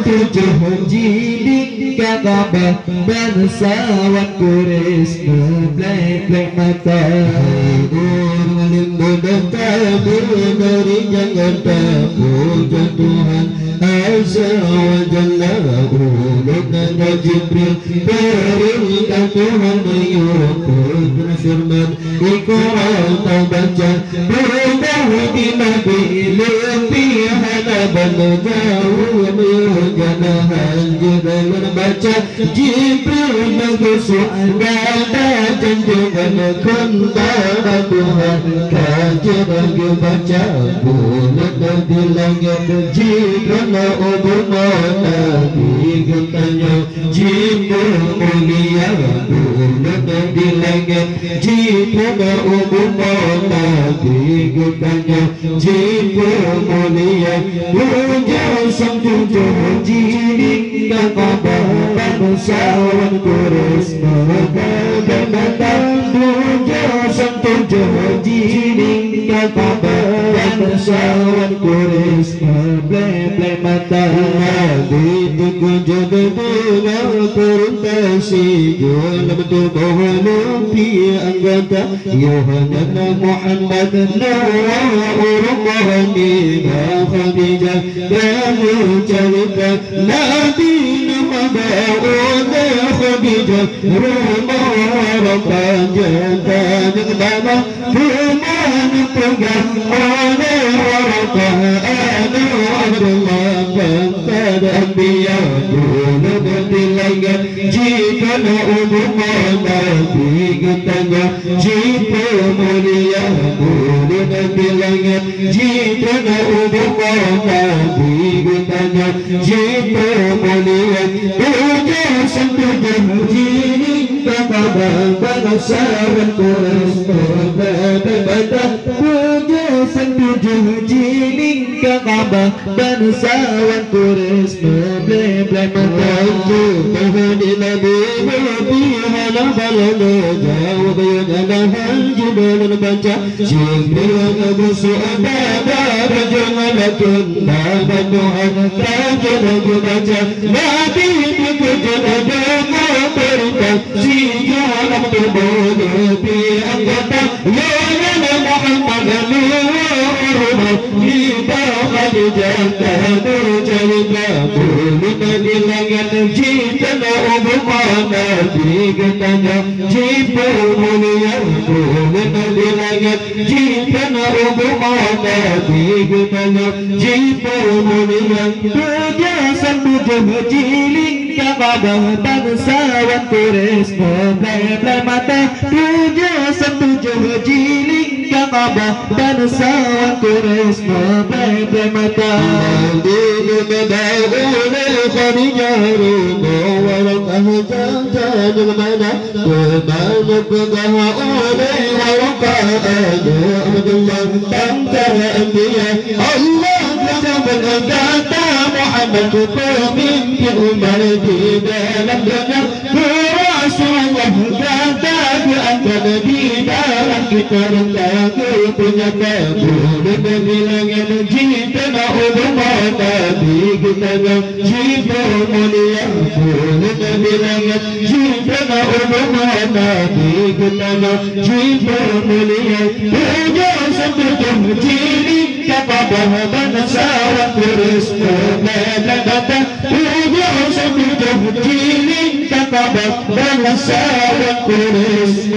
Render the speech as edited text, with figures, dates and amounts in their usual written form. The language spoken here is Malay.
tujuh jilid Ka'bah bangsawan Quraisy memplek-plek mata ngalim bodoh tabur dari jangan takut Tuhan Azza wa Jalla ulutana Jibril perintah Tuhan menyuruhkan firman Iqra baca perintah di Nabi lebih hadapan jauh menjana hajiran baca Jibril mengusul dada janjungan kembali Tuhan kajian baca bulat di langit Jibril ubuna nabi katanya Jibril mulia bulat di langit Jibril ubuna nabi katanya Jibril mulia puja sang tujuh jilid Ka'bah bangsawan Quraisy memandang puja sang tujuh jilid Ka'bah bangsawan Quraisy memplek-plek mata dituku jodoh dengan kurtasi dalam tubuh nabi anggota Yohana Muhammad Nurullahani Khadijah dan cerita Nabi Muhammad Khadijah rumah harapan jantan yang lama rumah pegang oleh harapan anu Abdullah bangsa Anbiya dulu berdilangan jika umumah Nabi ketangga jika mulia dulu berdilangan jika umumah Nabi ketangga jika mulia puja sentuhan jilid Ka'bah bangsawan Quraisy memandang puja sentuhan jilid Ka'bah bangsawan Quraisy memplek-plek mata Tuhan Nabi Nabi halabalana jawab yadalah jibal baca Jibril bersuara berjangan lakin nama Tuhan terjadi baca Nabi berjangan dengan perintah siaran tubuh Nabi anggota Yohana Muhammad Nurullah kita Khadijah bercerita bulan di langit jika umumah Nabi katanya Jibril mulia bulan di langit jika umumah Nabi katanya Jibril mulia puja tujuh jilid Ka'bah bangsawan Quraisy memplek-plek mata puja tujuh jilid Ka'bah bangsawan Quraisy memplek-plek mata Khadijah warakah jantan mana kemana pegang oleh warakah Abdullah bangsa Anbiya Allah bersama kata Muhammad pemimpin umat di dalam dunia Rasulullah kata diangkat di dalam kita rendah punya kabul dan bilangnya jika umumah Nabi kita Jibril mulia dan bilangnya jika umumah Nabi kita Jibril mulia puja sentuhan jilid Ka'bah bangsawan Quraisy memandang puja sentuhan jilid Ka'bah bangsawan Quraisy